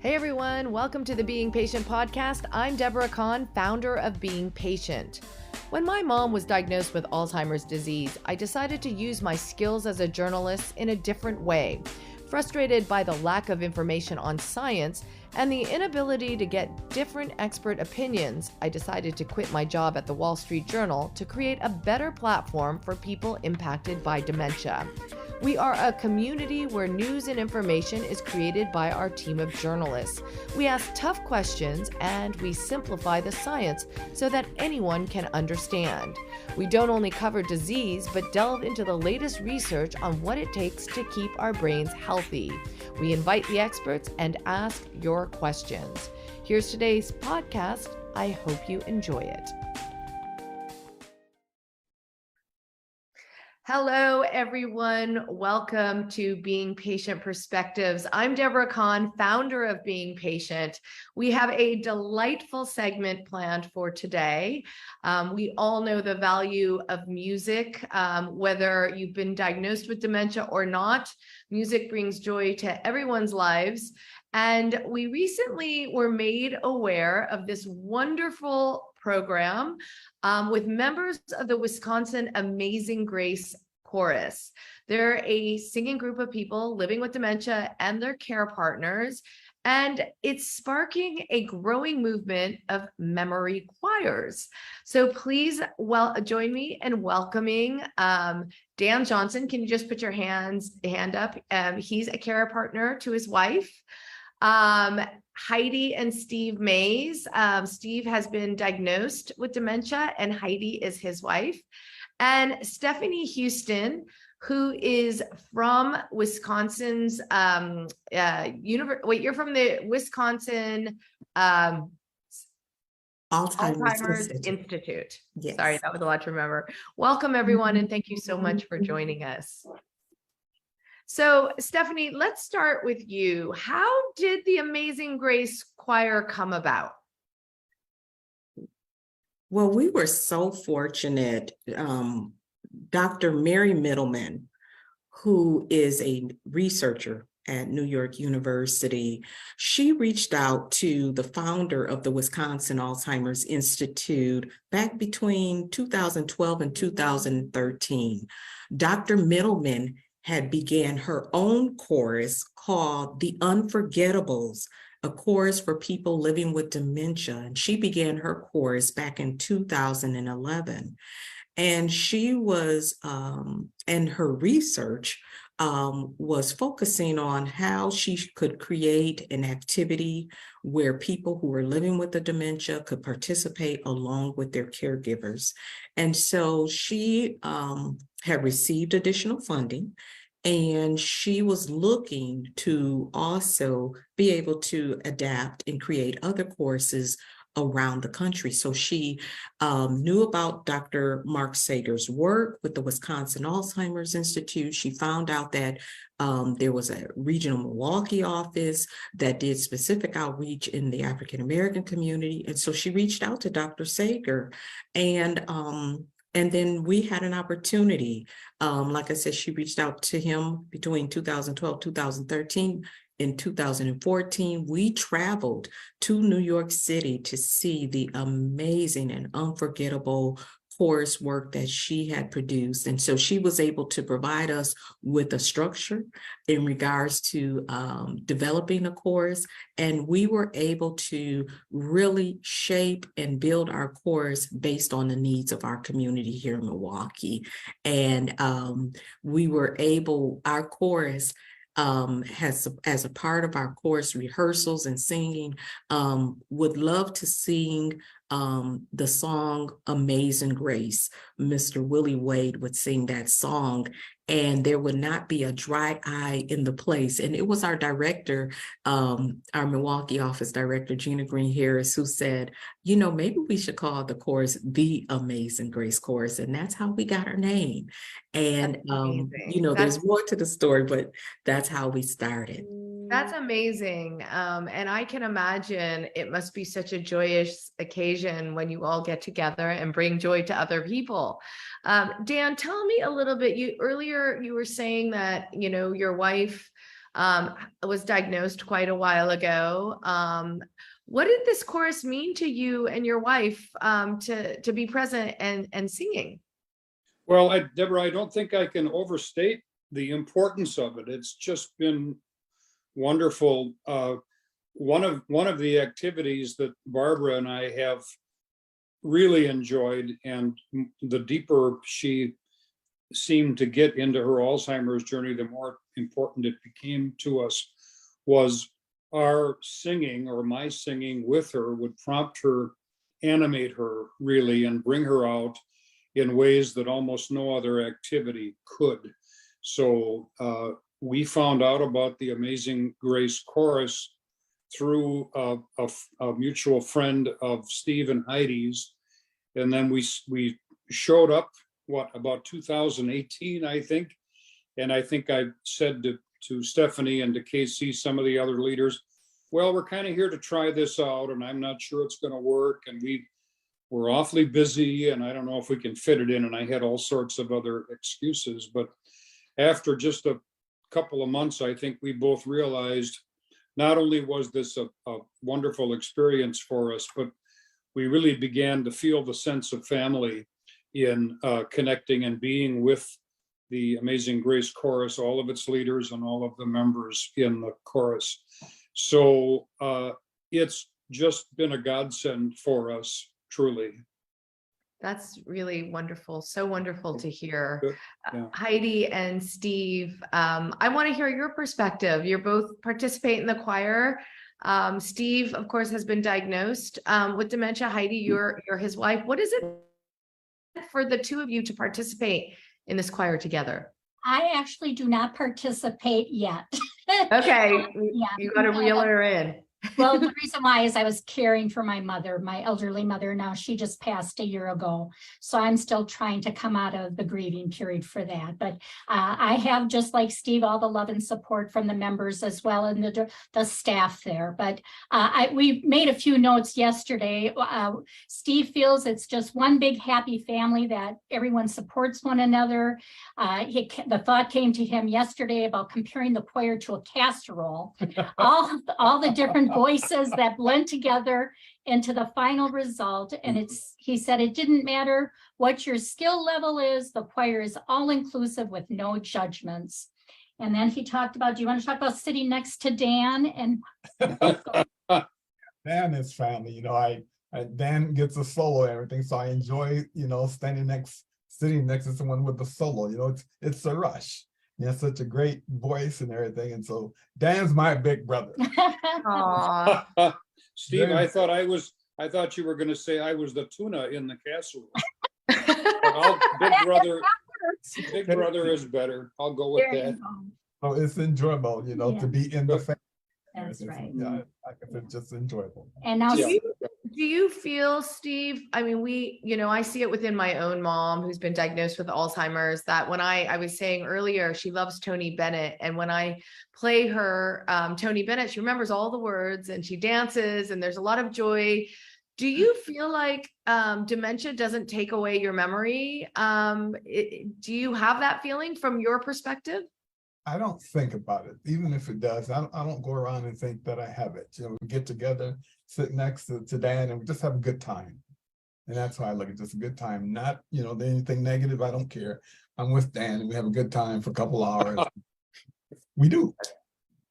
Hey everyone, welcome to the Being Patient podcast. I'm Deborah Kahn, founder of Being Patient. When my mom was diagnosed with Alzheimer's disease, I decided to use my skills as a journalist in a different way. Frustrated by the lack of information on science and the inability to get different expert opinions, I decided to quit my job at the Wall Street Journal to create a better platform for people impacted by dementia. We are a community where news and information is created by our team of journalists. We ask tough questions and we simplify the science so that anyone can understand. We don't only cover disease, but delve into the latest research on what it takes to keep our brains healthy. We invite the experts and ask your questions. Here's today's podcast. I hope you enjoy it. Hello, everyone. Welcome to Being Patient Perspectives. I'm Deborah Kahn, founder of Being Patient. We have a delightful segment planned for today. We all know the value of music, whether you've been diagnosed with dementia or not. Music brings joy to everyone's lives. And we recently were made aware of this wonderful program with members of the Wisconsin Amazing Grace Chorus. They're a singing group of people living with dementia and their care partners, and it's sparking a growing movement of memory choirs. So please join me in welcoming Dan Johnson. Can you just put your hand up? He's a care partner to his wife. Heidi and Steve Mays. Steve has been diagnosed with dementia and Heidi is his wife. And Stephanie Houston, who is from Wisconsin's you're from the Wisconsin Alzheimer's Institute. Yes. Sorry, that was a lot to remember. Welcome everyone, and thank you so much for joining us. So, Stephanie, let's start with you. How did the Amazing Grace Choir come about? Well, we were so fortunate. Dr. Mary Middleman, who is a researcher at New York University, she reached out to the founder of the Wisconsin Alzheimer's Institute back between 2012 and 2013. Dr. Middleman had began her own chorus called The Unforgettables, a chorus for people living with dementia. And she began her chorus back in 2011. And she was, and her research was focusing on how she could create an activity where people who were living with the dementia could participate along with their caregivers. And so she had received additional funding, and she was looking to also be able to adapt and create other courses around the country. So she knew about Dr. Mark Sager's work with the Wisconsin Alzheimer's Institute. She found out that there was a regional Milwaukee office that did specific outreach in the African American community. And so she reached out to Dr. Sager, and then we had an opportunity. Like I said, she reached out to him between 2012, 2013. In 2014, we traveled to New York City to see the amazing and unforgettable chorus work that she had produced. And so she was able to provide us with a structure in regards to developing a chorus. And we were able to really shape and build our chorus based on the needs of our community here in Milwaukee. And we were able, our chorus has, as a part of our chorus rehearsals and singing, would love to sing the song Amazing Grace. Mr. Willie Wade would sing that song, and there would not be a dry eye in the place. And it was our director, our Milwaukee office director, Gina Green Harris, who said, you know, maybe we should call the chorus the Amazing Grace Chorus. And that's how we got our name. And, you know, there's more to the story, but that's how we started. That's amazing. And I can imagine it must be such a joyous occasion when you all get together and bring joy to other people. Dan, tell me a little bit. Earlier you were saying that, you know, your wife was diagnosed quite a while ago. What did this chorus mean to you and your wife to be present and singing? Well, Deborah, I don't think I can overstate the importance of it. It's just been wonderful. One of the activities that Barbara and I have really enjoyed, and the deeper she seemed to get into her Alzheimer's journey, the more important it became to us, was our singing, or my singing with her, would prompt her, animate her really, and bring her out in ways that almost no other activity could. So we found out about the Amazing Grace Chorus through a mutual friend of Steve and Heidi's. And then we showed up, about 2018, I think. And I think I said to Stephanie and to Casey, some of the other leaders, well, we're kind of here to try this out, and I'm not sure it's going to work. And we're awfully busy, and I don't know if we can fit it in. And I had all sorts of other excuses. But after just a couple of months, I think we both realized not only was this a wonderful experience for us, but we really began to feel the sense of family in connecting and being with the Amazing Grace Chorus, all of its leaders and all of the members in the chorus. So it's just been a godsend for us, truly. That's really wonderful. So wonderful to hear. Yeah. Heidi and Steve, I want to hear your perspective. You're both participate in the choir. Steve, of course, has been diagnosed with dementia. Heidi, you're his wife. What is it for the two of you to participate in this choir together? I actually do not participate yet. Okay, Yeah. you got to reel her in. Well, the reason why is I was caring for my mother, my elderly mother. Now she just passed a year ago. So I'm still trying to come out of the grieving period for that. But I have, just like Steve, all the love and support from the members as well, and the staff there. But we made a few notes yesterday. Steve feels it's just one big happy family, that everyone supports one another. The thought came to him yesterday about comparing the choir to a casserole. all the different voices that blend together into the final result. And he said it didn't matter what your skill level is, the choir is all inclusive with no judgments. And then he talked about, do you want to talk about sitting next to Dan? And Dan is family, Dan gets a solo and everything, so I enjoy, sitting next to someone with a solo. It's a rush. He has such a great voice and everything, and so Dan's my big brother. Steve, I thought you were going to say I was the tuna in the casserole. Big brother is better. I'll go with that. Oh, it's enjoyable, to be in the family. That's right. Yeah, it's just enjoyable. And now, Do you feel, Steve, I mean, I see it within my own mom who's been diagnosed with Alzheimer's, that when I was saying earlier, she loves Tony Bennett. And when I play her Tony Bennett, she remembers all the words and she dances and there's a lot of joy. Do you feel like dementia doesn't take away your memory? Do you have that feeling from your perspective? I don't think about it. Even if it does, I don't go around and think that I have it. We get together, sit next to Dan, and we just have a good time. And that's why I look at just a good time. Not, anything negative, I don't care. I'm with Dan, and we have a good time for a couple hours. We do.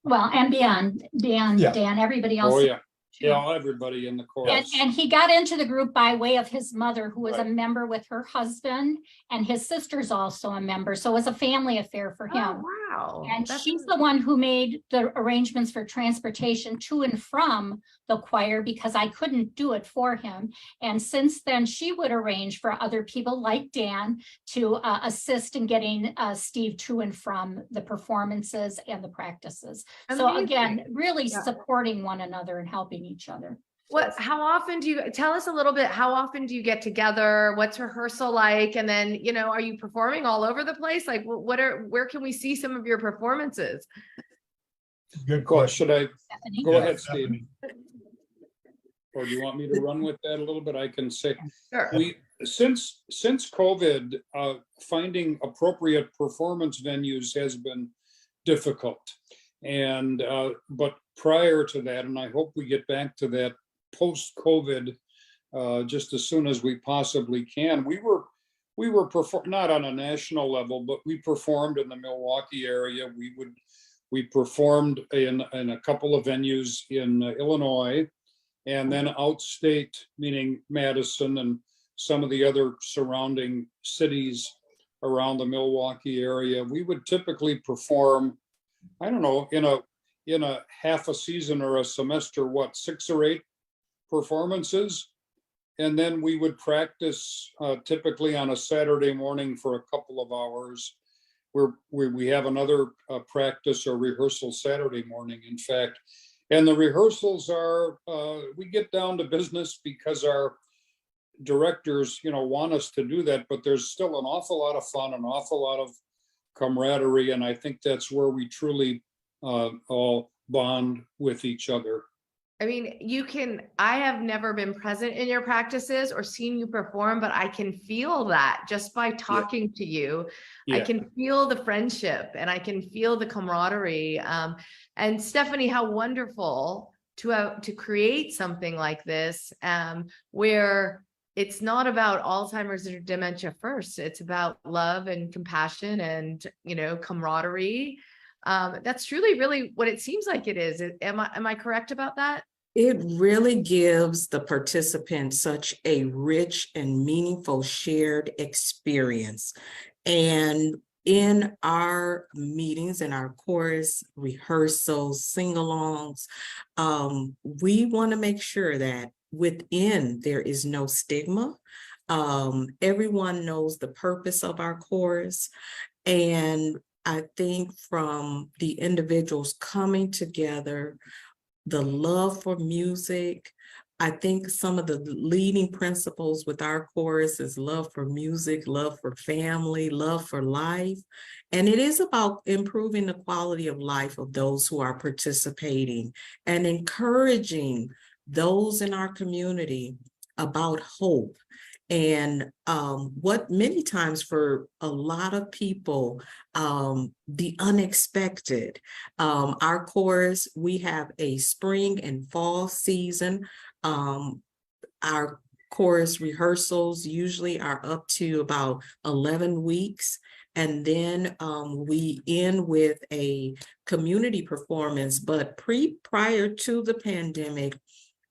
well, and beyond Yeah. Dan, everybody else. Oh, yeah. Yeah, everybody in the chorus. And he got into the group by way of his mother, who was a member with her husband, and his sister's also a member. So it was a family affair for him. Oh, wow. And she's the one who made the arrangements for transportation to and from the choir, because I couldn't do it for him. And since then, she would arrange for other people like Dan to assist in getting Steve to and from the performances and the practices. So Amazing. again, really supporting one another and helping each other. How often do you tell us a little bit? How often do you get together? What's rehearsal like? And then, are you performing all over the place? Like, where can we see some of your performances? Good Should I Stephanie? go ahead, Steve? Or do you want me to run with that a little bit? I can say, Sure. since COVID, finding appropriate performance venues has been difficult. And but prior to that, and I hope we get back to that post-COVID just as soon as we possibly can. We were not on a national level, but we performed in the Milwaukee area. We performed in a couple of venues in Illinois, and then outstate, meaning Madison and some of the other surrounding cities around the Milwaukee area. We would typically perform, I don't know, in a half a season or a semester, what, 6 or 8 performances? And then we would practice typically on a Saturday morning for a couple of hours. We have another practice or rehearsal Saturday morning, in fact. And the rehearsals are, we get down to business because our directors, want us to do that, but there's still an awful lot of fun, an awful lot of camaraderie. And I think that's where we truly all bond with each other. I mean, I have never been present in your practices or seen you perform, but I can feel that just by talking to you. I can feel the friendship and I can feel the camaraderie. And Stephanie, how wonderful to create something like this, where it's not about Alzheimer's or dementia first. It's about love and compassion and, camaraderie. That's truly, really what it seems like it is. Am I correct about that? It really gives the participants such a rich and meaningful shared experience. And in our meetings, in our chorus rehearsals, sing-alongs, we want to make sure that within there is no stigma. Everyone knows the purpose of our chorus. And I think from the individuals coming together, the love for music, I think some of the leading principles with our chorus is love for music, love for family, love for life. And it is about improving the quality of life of those who are participating and encouraging those in our community about hope. And what many times for a lot of people, the unexpected. Our chorus, we have a spring and fall season. Our chorus rehearsals usually are up to about 11 weeks. And then we end with a community performance, but prior to the pandemic,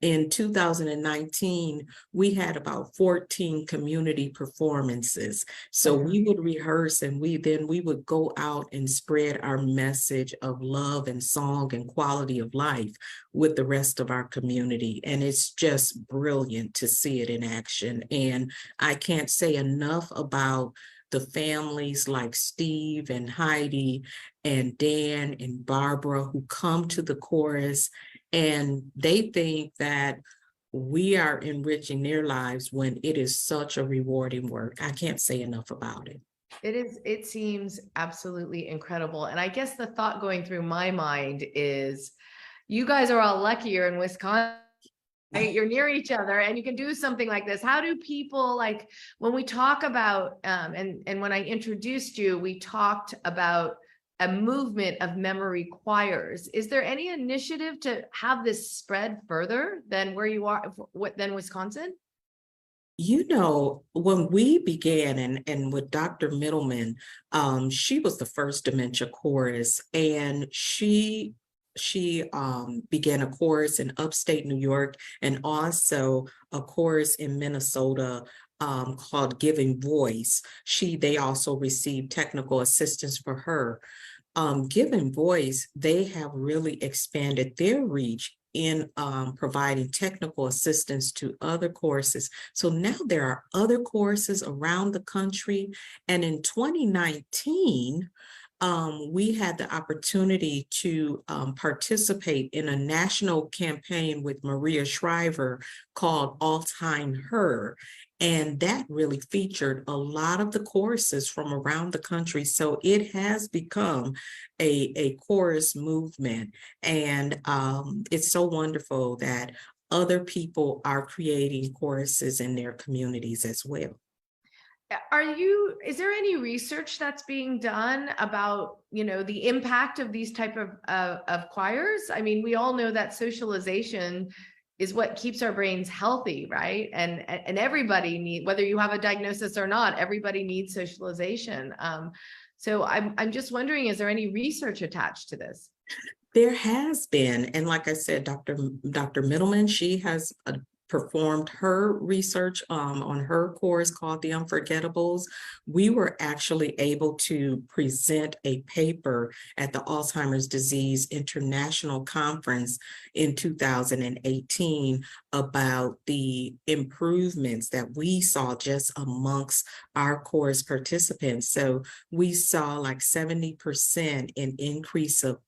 in 2019, we had about 14 community performances. So we would rehearse and we would go out and spread our message of love and song and quality of life with the rest of our community. And it's just brilliant to see it in action. And I can't say enough about the families like Steve and Heidi and Dan and Barbara who come to the chorus, and they think that we are enriching their lives when it is such a rewarding work. I can't say enough about it. It seems absolutely incredible. And I guess the thought going through my mind is you guys are all lucky you're in Wisconsin. Right? You're near each other and you can do something like this. How do people, like when we talk about, and when I introduced you, we talked about a movement of memory choirs. Is there any initiative to have this spread further than where you are, than Wisconsin? When we began and with Dr. Middleman, she was the first dementia chorus, and she began a chorus in upstate New York and also a chorus in Minnesota called Giving Voice. They also received technical assistance for her. Giving Voice, they have really expanded their reach in providing technical assistance to other courses. So now there are other courses around the country. And in 2019, we had the opportunity to participate in a national campaign with Maria Shriver called Alzheimer. And that really featured a lot of the choruses from around the country. So it has become a chorus movement. And it's so wonderful that other people are creating choruses in their communities as well. Is there any research that's being done about, the impact of these type of choirs? I mean, we all know that socialization is what keeps our brains healthy, right? And everybody whether you have a diagnosis or not, everybody needs socialization. So I'm just wondering, is there any research attached to this? There has been, and like I said, Dr. Middleman, she has performed her research on her course called The Unforgettables. We were actually able to present a paper at the Alzheimer's Disease International Conference in 2018 about the improvements that we saw just amongst our course participants. So we saw like 70% in increase of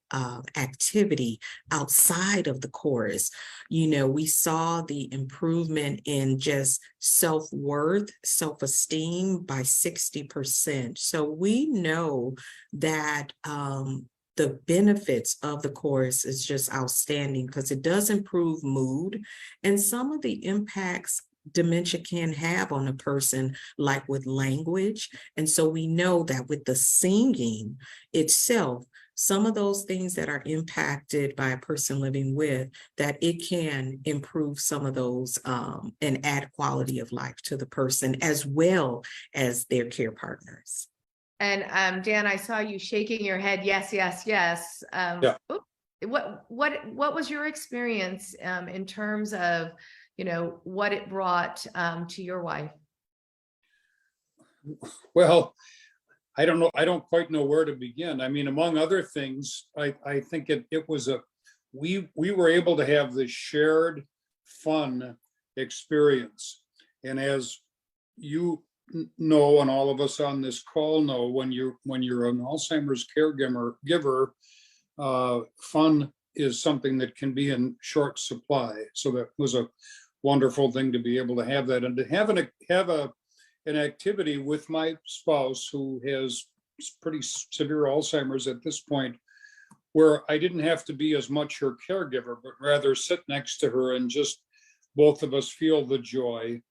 activity outside of the chorus. We saw the improvement in just self-worth, self-esteem by 60%. So we know that the benefits of the chorus is just outstanding because it does improve mood and some of the impacts dementia can have on a person, like with language. And so we know that with the singing itself, some of those things that are impacted by a person living with, that it can improve some of those and add quality of life to the person as well as their care partners. And Dan, I saw you shaking your head. Yes, yes, yes. Yeah. What was your experience in terms of, what it brought to your wife? Well, I don't know. I don't quite know where to begin. I mean, among other things, I think it was we were able to have this shared fun experience. And as you know, and all of us on this call know, when you're an Alzheimer's caregiver, fun is something that can be in short supply. So that was a wonderful thing to be able to have that, and to have an activity with my spouse who has pretty severe Alzheimer's at this point, where I didn't have to be as much her caregiver, but rather sit next to her and just both of us feel the joy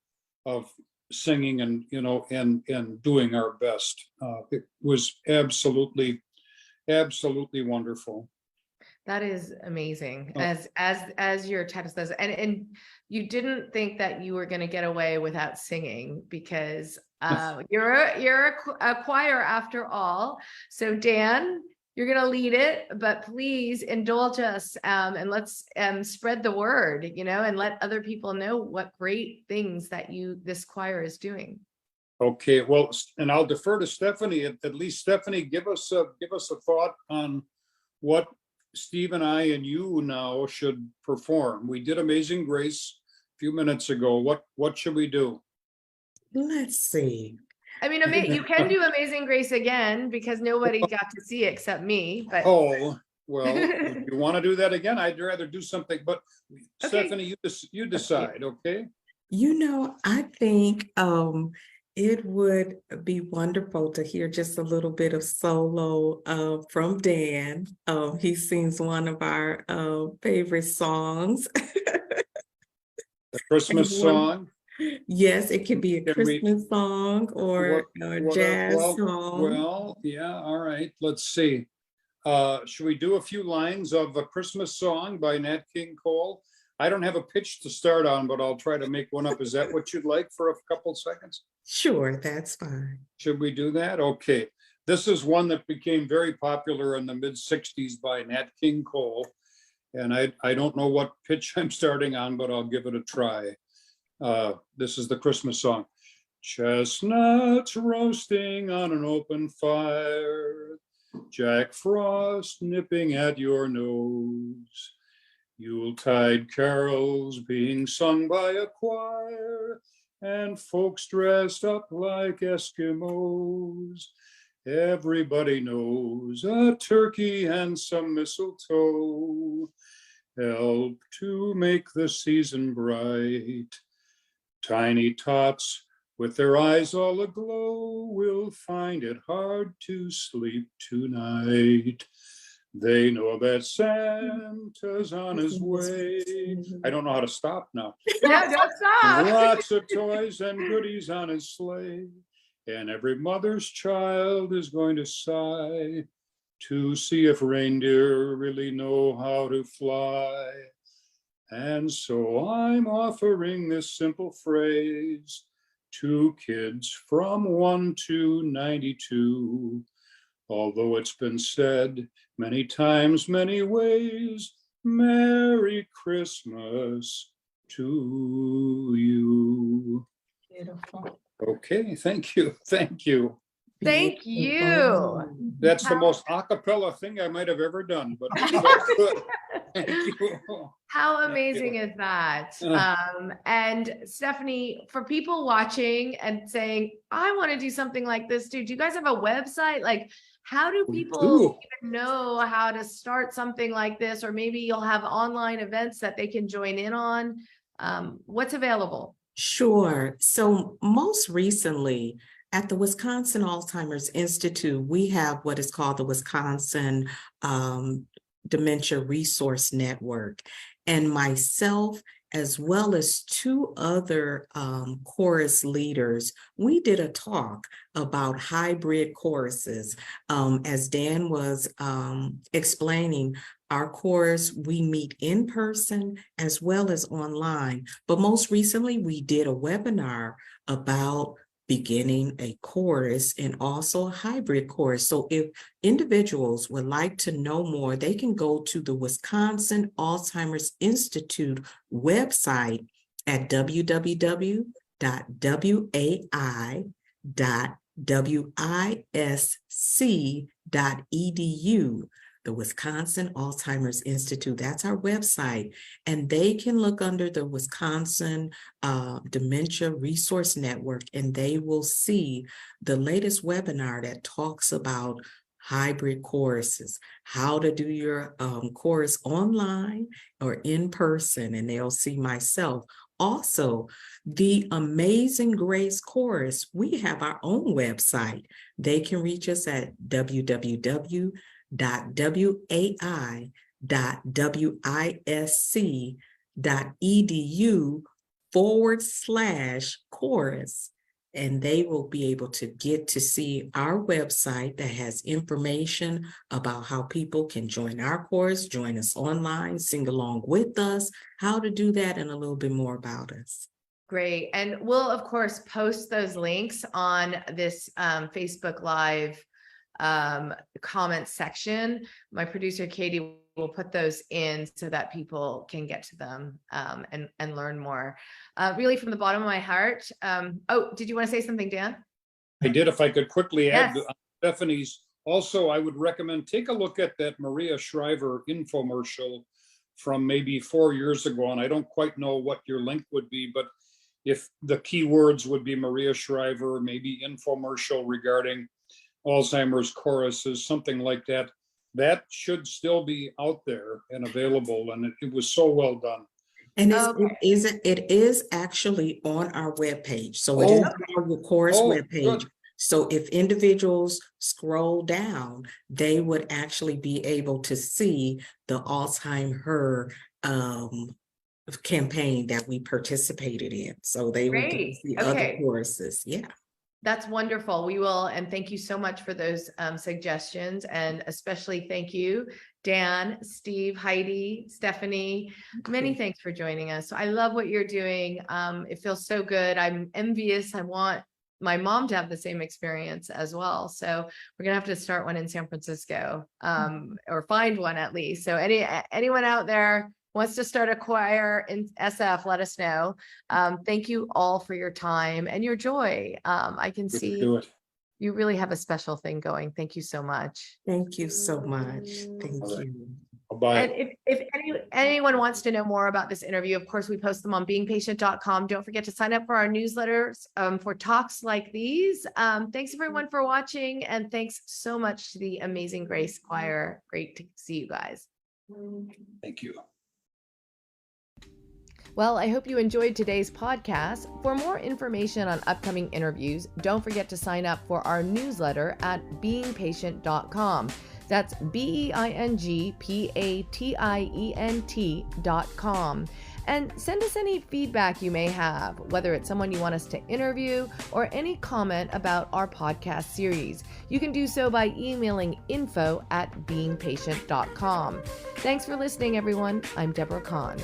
of singing and, and doing our best. It was absolutely wonderful. That is amazing. Oh. As your title says, and you didn't think that you were going to get away without singing, because you're a choir after all. So Dan, you're going to lead it, but please indulge us and let's spread the word, and let other people know what great things that this choir is doing. Okay, well, and I'll defer to Stephanie. At least Stephanie, give us a thought on what Steve and I and you now should perform. We did Amazing Grace a few minutes ago. What should we do? Let's see. I mean, you can do Amazing Grace again, because nobody got to see it except me. But oh, well, if you want to do that again, I'd rather do something. But okay. Stephanie, you decide. Okay. I think it would be wonderful to hear just a little bit of solo from Dan. He sings one of our favorite songs. The Christmas song. Yes, it could be a Christmas song or a jazz song. Well, yeah, all right. Let's see. Should we do a few lines of a Christmas song by Nat King Cole? I don't have a pitch to start on, but I'll try to make one up. Is that what you'd like for a couple seconds? Sure, that's fine. Should we do that? Okay. This is one that became very popular in the mid-'60s by Nat King Cole. And I don't know what pitch I'm starting on, but I'll give it a try. This is the Christmas song. Chestnuts roasting on an open fire, Jack Frost nipping at your nose, Yuletide carols being sung by a choir, and folks dressed up like Eskimos. Everybody knows a turkey and some mistletoe help to make the season bright. Tiny tots with their eyes all aglow will find it hard to sleep tonight. They know that Santa's on his way. I don't know how to stop now. Yeah, don't stop. Lots of toys and goodies on his sleigh. and every mother's child is going to sigh to see if reindeer really know how to fly. And so I'm offering this simple phrase to kids from 1 to 92. Although it's been said many times, many ways, Merry Christmas to you. Beautiful. Okay, thank you, thank you. Thank you. That's the most a cappella thing I might have ever done, but it's so good. Thank you. How Thank amazing you. is that? And Stephanie, for people watching and saying, I want to do something like this too, do you guys have a website? Like, how do We people do. even know how to start something like this? Or maybe you'll have online events that they can join in on. What's available? Sure. So most recently at the Wisconsin Alzheimer's Institute, we have what is called the Wisconsin Dementia Resource Network. And myself, as well as 2 other chorus leaders, we did a talk about hybrid choruses. As Dan was explaining, our chorus, we meet in person as well as online. But most recently, we did a webinar about beginning a chorus and also a hybrid chorus. So if individuals would like to know more, they can go to the Wisconsin Alzheimer's Institute website at www.wisc.edu. The Wisconsin Alzheimer's Institute, that's our website. And they can look under the Wisconsin Dementia Resource Network, and they will see the latest webinar that talks about hybrid choruses, how to do your chorus online or in person, and they'll see myself. Also, the Amazing Grace Chorus, we have our own website. They can reach us at www.wisc.edu/chorus. And they will be able to get to see our website that has information about how people can join our chorus, join us online, sing along with us, how to do that, and a little bit more about us. Great. And we'll, of course, post those links on this Facebook Live comment section. My producer, Katie, will put those in so that people can get to them and learn more. Really, from the bottom of my heart. Oh, did you want to say something, Dan? I did. If I could quickly add Yes. to Stephanie's. Also, I would recommend take a look at that Maria Shriver infomercial from maybe 4 years ago. And I don't quite know what your link would be, but if the keywords would be Maria Shriver, maybe infomercial regarding Alzheimer's choruses, something like that, that should still be out there and available. And it was so well done. And Okay. it is actually on our webpage. So it is on our chorus webpage. Good. So if individuals scroll down, they would actually be able to see the Alzheimer campaign that we participated in. So they would get to Great. see Okay. other choruses. Yeah. That's wonderful. We will, and thank you so much for those suggestions, and especially thank you, Dan, Steve, Heidi, Stephanie. Many thanks for joining us. I love what you're doing. It feels so good. I'm envious. I want my mom to have the same experience as well. So we're gonna have to start one in San Francisco, or find one at least. So anyone out there wants to start a choir in SF, let us know. Thank you all for your time and your joy. I can see Do it. you really have a special thing going. Thank you so much. Thank you so much. Thank All right. you. Bye. And if anyone wants to know more about this interview, of course, we post them on beingpatient.com. Don't forget to sign up for our newsletters for talks like these. Thanks everyone for watching, and thanks so much to the Amazing Grace Choir. Great to see you guys. Thank you. Well, I hope you enjoyed today's podcast. For more information on upcoming interviews, don't forget to sign up for our newsletter at beingpatient.com. That's beingpatient.com. And send us any feedback you may have, whether it's someone you want us to interview or any comment about our podcast series. You can do so by emailing info@beingpatient.com. Thanks for listening, everyone. I'm Deborah Kahn.